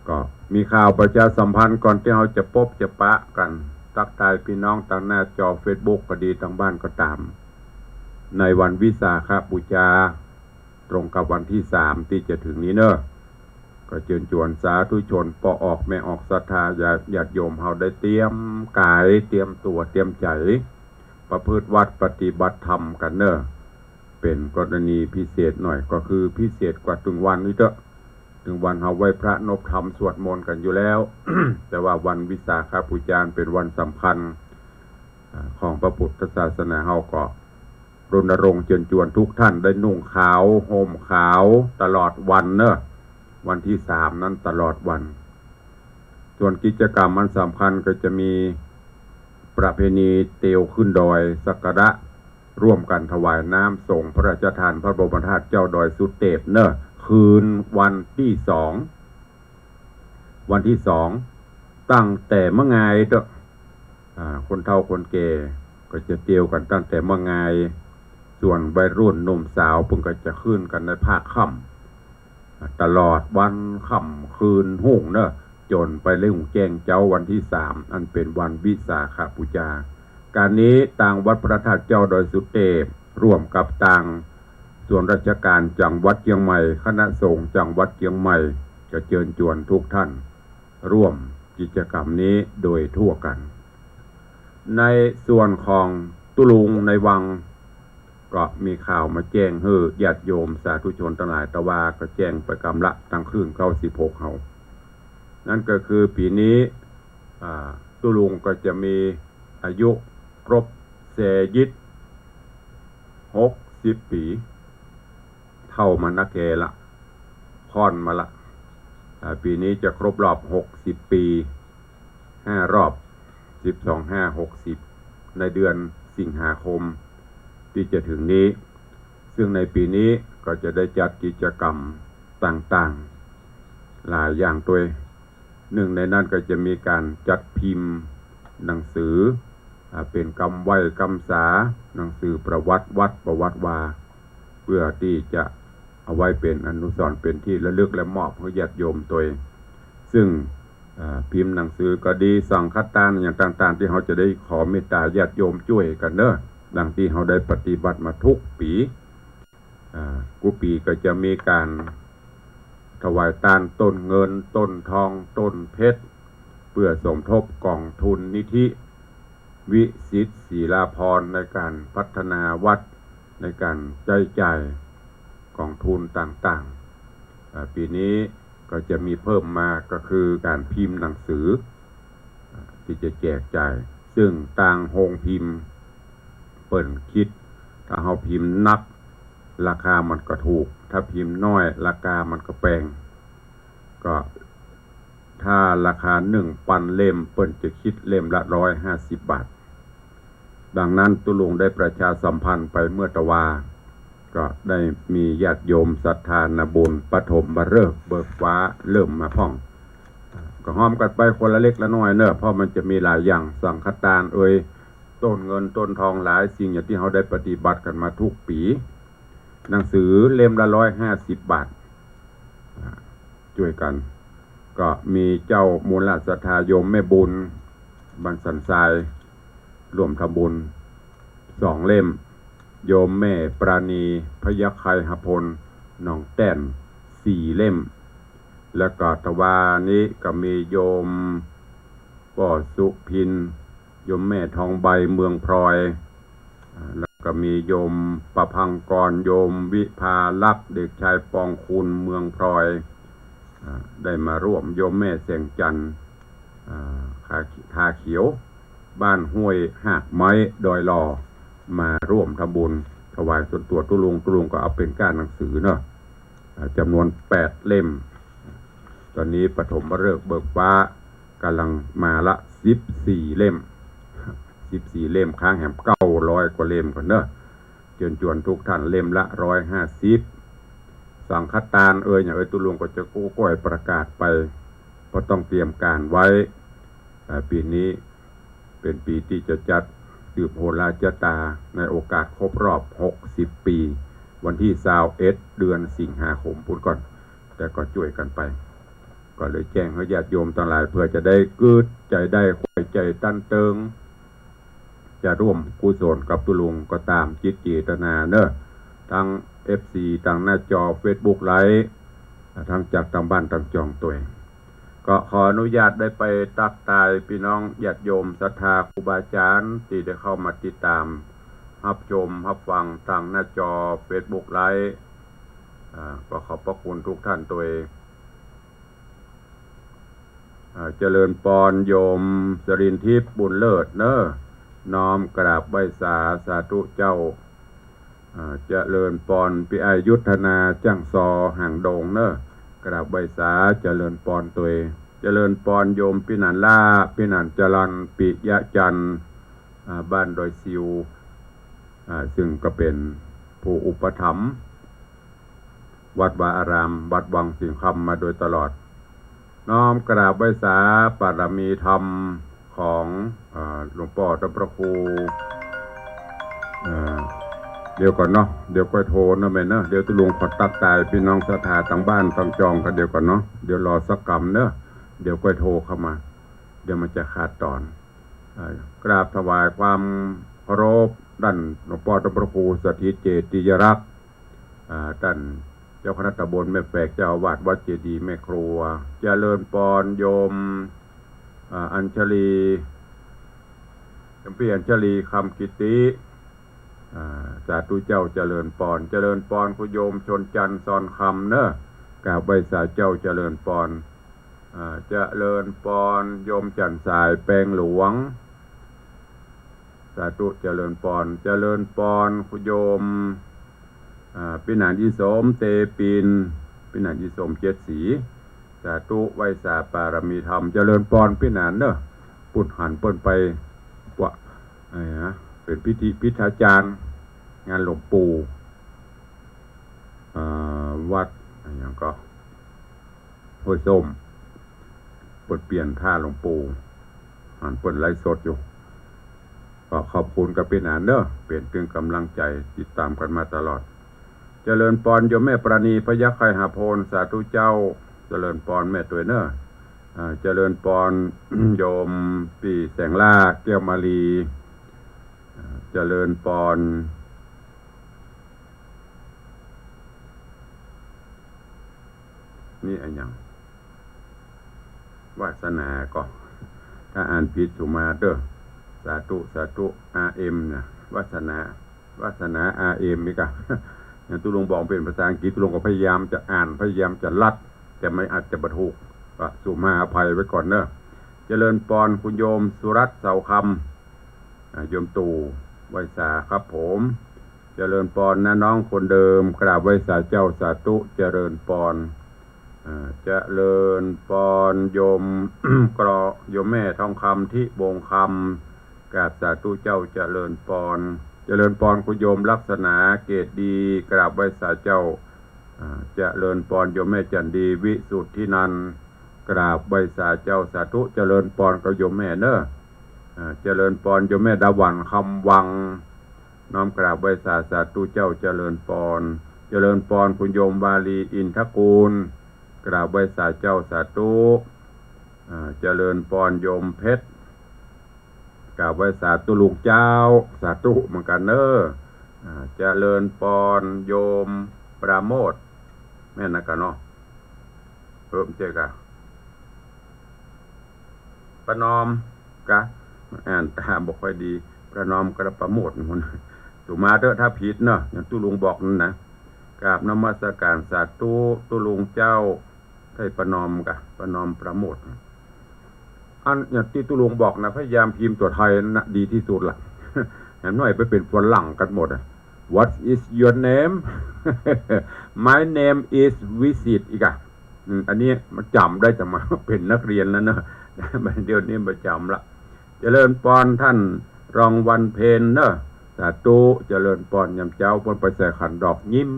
ก็มีข่าวประชาสัมพันธ์ก่อนที่เราจะพบจะปะกันทักทายพี่น้องทางหน้าจอ Facebook ก็ดีทางบ้านก็ตามในวันวิสาขบูชาตรงกับวันที่3ที่จะถึงนี้เนอะก็เชิญชวนสาธุชนปออกแม่ออกศรัทธาญาติโยมเราได้เตรียมกายเตรียมตัวเตรียมใจประพฤติวัดปฏิบัติธรรมกันเนอะเป็นกรณีพิเศษหน่อยก็คือพิเศษกว่าถึงวันนี้เถอะถึงวันเราไหว้พระนพธรรมสวดมนต์กันอยู่แล้ว แต่ว่าวันวิสาขบูชาเป็นวันสำคัญของพระพุทธศาสนาเราก็รณรงค์เชิญชวนทุกท่านได้นุ่งขาวห่มขาวตลอดวันเนอะวันที่3นั้นตลอดวันส่วนกิจกรรมมันสำคัญก็จะมีประเพณีเตียวขึ้นดอยสักการะร่วมกันถวายน้ำส่งพระราชทานพระบรมธาตุเจ้าดอยสุเทพเนอะคืนวันที่2วันที่2ตั้งแต่เมื่อไงเด้อคนเฒ่าคนแก่ก็จะเตียวกันตั้งแต่เมื่อไงส่วนวัยรุ่นหนุ่มสาวเพิ่งก็จะขึ้นกันในภาคค่ำตลอดวันค่ำคืนหุ่งเนอะจนไปเล่งแจ้งเจ้าวันที่3อันเป็นวันวิสาขบูชาการนี้ต่างวัดพระธาตุเจ้าดอยสุเทพร่วมกับต่างส่วนราชการจังหวัดเชียงใหม่คณะสงฆ์จังหวัดเชียงใหม่จะเชิญชวนทุกท่านร่วมกิจกรรมนี้โดยทั่วกันในส่วนของตุลุงในวังก็มีข่าวมาแจ้งให้ญาติโยมสาธุชนทั้งหลายตะวาก็แจ้งไปกำละตั้งคืน96เฮานั่นก็คือปีนี้ตุลุงก็จะมีอายุครบเสยิด60 ปีเท่ามันนะแกละค่อนมาละปีนี้จะครบรอบ60 ปี5รอบ12/5/60ในเดือนสิงหาคมที่จะถึงนี้ซึ่งในปีนี้ก็จะได้จัดกิจกรรมต่างๆหลายอย่างตัวหนึ่งในนั้นก็จะมีการจัดพิมพ์หนังสือเป็นกำไว้กำษาหนังสือประวัติวัดประวัติวาเพื่อที่จะเอาไว้เป็นอนุสรณ์เป็นที่ระลึกและมอบให้ญาติโยมตัวเองซึ่งพิมพ์หนังสือก็ดีสังฆทานอย่างต่างๆที่เขาจะได้ขอเมตตาญาติโยมช่วยกันเนอะดังที่เขาได้ปฏิบัติมาทุกปีกุปีก็จะมีการถวายทานต้นเงินต้นทองต้นเพชรเพื่อสมทบกองทุนนิธิวิสิตศิลาภรณ์ในการพัฒนาวัดในการจ่ายกองทุนต่างๆปีนี้ก็จะมีเพิ่มมาก็คือการพิมพ์หนังสือที่จะแจกจ่ายซึ่งต่างโรงพิมพ์เปิ่นคิดถ้าเราพิมพ์นักราคามันก็ถูกถ้าพิมพ์น้อยราคามันก็แพงก็ถ้าราคา1,000 เล่มเปิ่นจะคิดเล่มละ150 บาทดังนั้นตุลุงได้ประชาสัมพันธ์ไปเมื่อตะวาก็ได้มีญาติโยมศรัทธานาบุญปฐมฤกษ์เบิกฟ้าเริ่มมาพ่องก็ห้อมกันไปคนละเล็กละน้อยเนอะเพราะมันจะมีหลายอย่างสังฆทานต้นเงินต้นทองหลายสิ่งอย่างที่เขาได้ปฏิบัติกันมาทุกปีหนังสือเล่มละ150 บาทช่วยกันก็มีเจ้ามูลศรัทธาโยมแม่บุญบันสันทรายร่วมทำบุญ2 เล่มโยมแม่ปราณีพยัคฆหพลหนองแต้น4 เล่มแล้วก็ตะวานี้ก็มีโยมป่อสุพินโยมแม่ทองใบเมืองพลอยแล้วก็มีโยมประพังกรโยมวิภาลักษ์เด็กชายปองคุณเมืองพลอยได้มาร่วมโยมแม่เสียงจันทร์ทาเขียวบ้านห้วยหากไม้ดอยหล่อมาร่วมทำบุญถวายส่วนตัวตุลุงก็เอาเป็นก้านหนังสือเนาะจำนวน8 เล่ม ตอนนี้ปฐมฤกษ์เบิกฟ้ากำลังมาละ14 เล่ม14 เล่มค้างแหม900 กว่าเล่มก่อนเนอะเชิญชวนทุกท่านเล่มละ150สังฆทานอย่างตุลุงก็จะกู้ก้อยประกาศไปเพราะต้องเตรียมการไว้ปีนี้เป็นปีที่จะจัดสืบโหราชตาในโอกาสครบรอบ60 ปีวันที่21 เดือนสิงหาคมพูดก่อนแต่ก็ช่วยกันไปก็เลยแจ้งให้ญาติโยมทั้งหลายเพื่อจะได้กึศใจได้ควายใจตั้นเติงจะร่วมกุศลกับตุลุงก็ตามจิตเจตนาเนอะทั้ง FC ทางหน้าจอ Facebook ไลฟ์ทั้งจากทางบ้านทางจองตัวเองก็ขออนุญาตได้ไปตักทายพี่น้องญาติโยมศรัทธาครูบาอาจารย์ที่ได้เข้ามาติดตามรับชมรับฟังทางหน้าจอ Facebook ไลฟ์ก็ขอบพระคุณทุกท่านตัวเองเจริญปอนโยมสรินทิพย์บุญเลิศเนอะน้อมกราบไหว้สาธุเจ้าเจริญปอนปิอายุทธนาจังซอห่างโดงเนอะกราบไหว้เจริญปอนตัวเจริญปอนโยมปินันล่าปินันจรันปิยะจันบ้านดอยซิวซึ่งก็เป็นผู้อุปถัมภ์วัดวาอารามวัดวังสิงห์คำมาโดยตลอดน้อมกราบไหว้บารมีธรรมของหลวงพ่อเจ้าพระครูเดี๋ยวก่อนเนาะเดี๋ยวค่อยโทรนะแม่เนาะเดี๋ยวตุลุงขอตักตายพี่น้องศรัทธาทางบ้านทางจองกันเดี๋ยวก่อนเนาะเดี๋ยวรอสักกำเนาะเดี๋ยวค่อยโทรเข้ามาเดี๋ยวมันจะขาดตอนกราบถวายความเคารพด้านหลวงพ่อเจ้าพระครูสถิตเจติยรักษ์ด้านเจ้าคณะตำบลแม่แฝกเจ้าอาวาสวัดเจดีย์แม่ครัวเจริญปอนโยมอัญชลีพี่อัญชลีคำกิติสาธุเจ้าเจริญปอนคุณโยมชนจันทร์ซอนคำเนอะกราบไหว้เจ้าเจริญปอนเจริญปอนโยมจันทร์สายแปลงหลวงสาธุเจริญปอนคุณโยมปิณายิโสมเตปินปิณายิโสมเจ็ดสีสาธุไหว้ปารมีธรรมเจริญปอนปิณาเนอะปุถหันเปิ้นไปว่าเป็นพิธีจารย์งานหลวงปู่วัดอย่างก็ห้วยส้มเปิดเปลี่ยนท่าหลวงปู่หันเปิดไลฟ์สดอยู่ก็ขอบคุณกับเป็นอ่านเนอะเปลี่ยนตึงกำลังใจติดตามกันมาตลอดเจริญปอนโยมแม่ปราณีพยัคฆ์ไคหาโพนสาธุเจ้าเจริญปอนแม่ตัวเนอะเจริญปอนโยมปีแสงล่าแก้วมาลีเจริญปอนนี่อะไรอย่างวาสนาก็ถ้าอ่านผิดสุมาเด้อสาธุRM นะวาสนาRM นี่ก็อย่างตุลุงบอกเป็นภาษาอังกฤษตุลุงก็พยายามจะอ่านพยายามจะลัดแต่ไม่อาจจะบรรทุกก็สุมาอภัยไว้ก่อนเนอะเจริญปอนคุณโยมสุรัตน์เสาคำโยมตู่ไหว้ครับผมเจริญปอนนะน้องคนเดิมกราบไหว้เจ้าสาธุเจริญปอนเจริญปอนโยม กรอโยมแม่ทองคำที่บงคำกราบสาธุเจ้าเจริญปอนคุณโยมลักษณะเกตดีกราบไหว้เจ้าเจริญปอนโยมแม่จันดีวิสุทธินันกราบไหว้เจ้าสาธุเจริญปอนกับโยมแม่เนอะเจริญปอนโยมแม่ดาวันคำวังน้อมกราบไหว้สาธุเจ้าเจริญปอนคุณโยมวาลีอินทกูลกราบไหว้เจ้าสาธุเจริญปอนโยมเพชรกราบไหว้สาธุลูกเจ้าสาธุเหมือนกันเนอะเจริญปอนโยมปราโมทย์แม่นนะกันเนาะเพิ่มเจกะประนอมกะอ่านตามบอกค่อยดีประนอมกระประโมทย์มันถูกมาเถอะถ้าผิดเนาะอย่างตุลุงบอกนั่นนะกราบนมัสการสาธุตุลุงเจ้าให้ประนอมกะประนอมประโมทย์อันอย่างที่ตุลุงบอกนะพยายามพิมพ์ตัวไทยนะดีที่สุดล่ะเห็นหน่อยไปเป็นฝรั่งกันหมดอ่ะ What is your name My name is Visit อีกอ่ะ อันนี้มันจำได้จะมา เป็นนักเรียนแล้วเนอะเดี๋ยวนี้ประจำละเจริญปอนท่านรองวันเพนเนอะสาธุเจริญปอนยำเจ้าปนไปใส่ขันดอกยิ้ม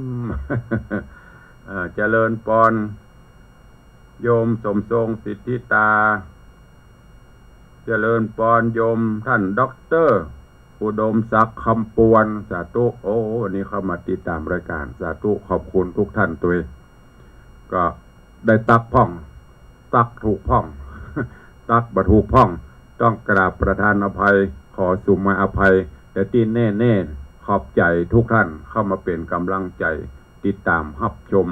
เจริญปอนโยมสมทรงสิทธิตาเจริญปอนโยมท่านด็อกเตอร์อุดมศักดิ์คำปวนสาธุโอ้วันนี้เข้ามาติดตามรายการสาธุขอบคุณทุกท่านตัวก็ได้ตักพ่องตักถูกพ่อง ตักบัถูกพ่องต้องกราบประทานอภัยขอสุมาอภัยแต่ที่แน่ๆขอบใจทุกท่านเข้ามาเป็นกำลังใจติดตามรับชม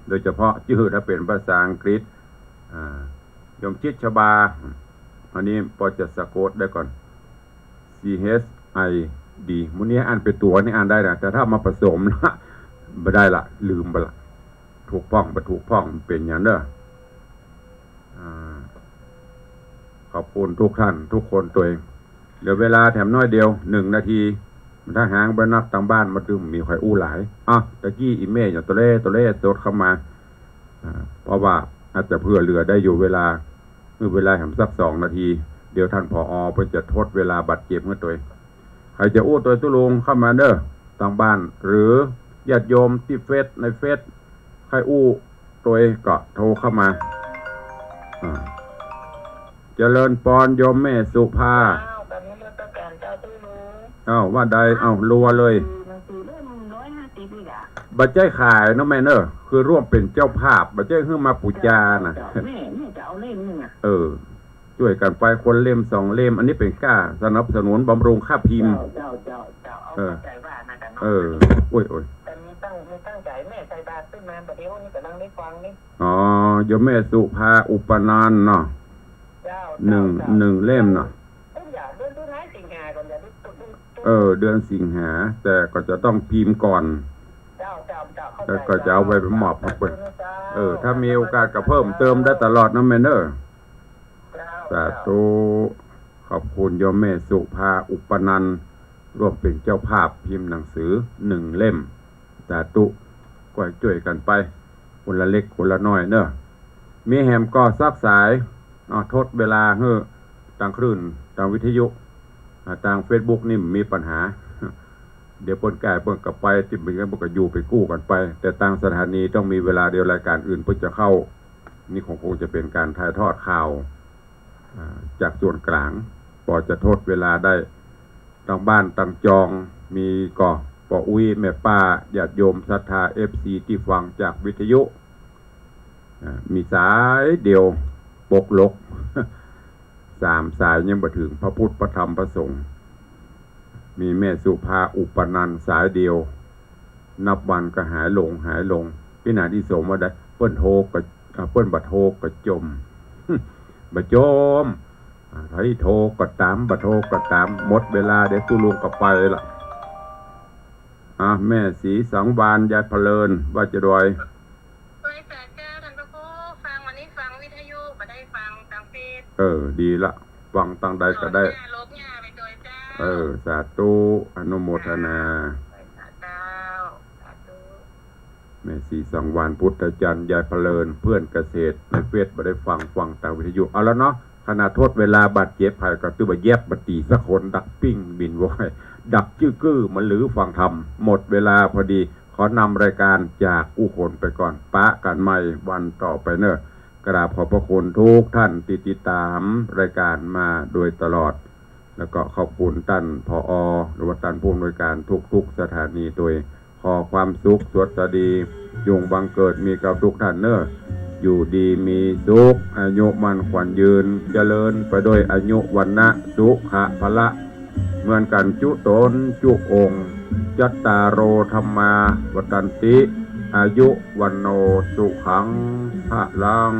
โดยเฉพาะชื่อถ้าเป็นภาษาอังกฤษยมชิดชบาอันนี้พอจะสะกดได้ก่อน CHID มื้อนี้อ่านเป็นตัวนี่อ่านได้นะแต่ถ้ามาผสมละไม่ได้ละลืมไปละถูกพ้องบ่ถูกพ้องเป็นอย่างเด้อขอบคุณทุกท่านทุกคนตัวเองเดี๋ยวเวลาแถมน้อยเดียว1 นาทีถ้าหางไปนักทางบ้านมาดึงมีใครอู้หลายตะกี้อีเมย์อย่างตัวเล่สดเข้ามาเพราะว่าอาจจะเพื่อเหลือได้อยู่เวลาแถมสัก2 นาทีเดี๋ยวท่านผอ.เพิ่นจะทดเวลาบัตรเจ็บเมื่อตัวใครจะอู้ตัวตุลุงเข้ามาเด้อทางบ้านหรือญาติโยมที่เฟซในเฟซใครอู้ตัวก็โทรเข้ามาเจริญปอนโยมแม่สุภาว่าใดรัวเลยบัจเจ้ขายเนาะแม่เนอะคือร่วมเป็นเจ้าภาพบัจเจ้ขึ้นมาปูจาน่ะแม่จะเอาเล่มนึงช่วยกันไปคนเล่ม2 เล่มอันนี้เป็นกล้าสนับสนุนบำรุงค่าพิมพ์เจ้าเอาใจว่านะกันโอ้ยแต่มีตั้งใจแม่ใจบาตรขึ้นมาประเดี๋ยวนี้กำลังได้ฟังนี่โยมแม่สุภาอุปนานเนาะหนึ่งเล่มเนาะเดือนสิงหาแต่ก็จะต้องพิมพ์ก่อนแล้วก็จะเอาไปมอบให้เพิ่นถ้ามีโอกาสก็เพิ่มเติมได้ตลอดนะแม่เนอะสาธุขอบคุณโยมแม่สุภาอุปนันท์ร่วมเป็นเจ้าภาพพิมพ์หนังสือ1 เล่มสาธุก็ช่วยกันไปคนละเล็กคนละน้อยเนอะมีแหมก็ซักสายทดเวลาทางคลื่นทางวิทยุทาง Facebook นี่มีปัญหาเดี๋ยวปนกายปนกลับไปจิบมีกันปนก็อยู่ไปกู้กันไปแต่ทางสถานีต้องมีเวลาเดียวรายการอื่นเพื่อจะเข้านี่คงจะเป็นการถ่ายทอดข่าวจากส่วนกลางพอจะทดเวลาได้ทางบ้านทางจองมีก็ปออุ้ยแม่ป้าญาติโยมศรัทธา FC ที่ฟังจากวิทยุมีสายเดียวปกลก3 สายยังบ่ถึงพระพุทธพระธรรมพระสงฆ์มีแม่สุภาอุปนันท์สายเดียวนับวันก็หายลงพินาที่สมว่าได้เปิ้นโทก็เปิ้นบัดโทก็จมบัดจมไทยโทก็ตามบัดโทก็ตามหมดเวลาเดี๋ยวตุลุงก็ไปละแม่ศรีสังวานยายเพลินว่าจะรวยแต่เจ้าท่านพระครูฟังวันนี้ฟังวิทยุมาได้ฟังทางเฟซดีละฟังตั้งใดก็ได้สาธุอนุโมทนาแม่ศรีสังวานพุทธจันทร์ยายเพลินเพื่อนเกษตรในเฟซมาได้ฟังทางวิทยุเอาแล้วเนาะขณะโทษเวลาบาดเจ็บภัยก็ตื้อแยบบัดตีสักคนดักปิ้งบินไว้ดักจื้อกื้อมันหรือฟังธรรมหมดเวลาพอดีขอนำรายการจากผู้คนไปก่อนปะกันใหม่วันต่อไปเนอะกราบขอบพระคุณทุกท่านติดตามรายการมาโดยตลอดแล้วก็ขอบคุณท่านผอ.หรือว่าท่านผู้อำนวยการทุกสถานีโดยขอความสุขสวัสดียงบังเกิดมีกับทุกท่านเนอะอยู่ดีมีสุขอายุมั่นขวัญยืนเจริญไปด้วยอายุวันนะสุขะพละเหมือนกันจุตนจุองค์จัตตาโรธรรมาวัตันติอายุวันโนสุขังพลัง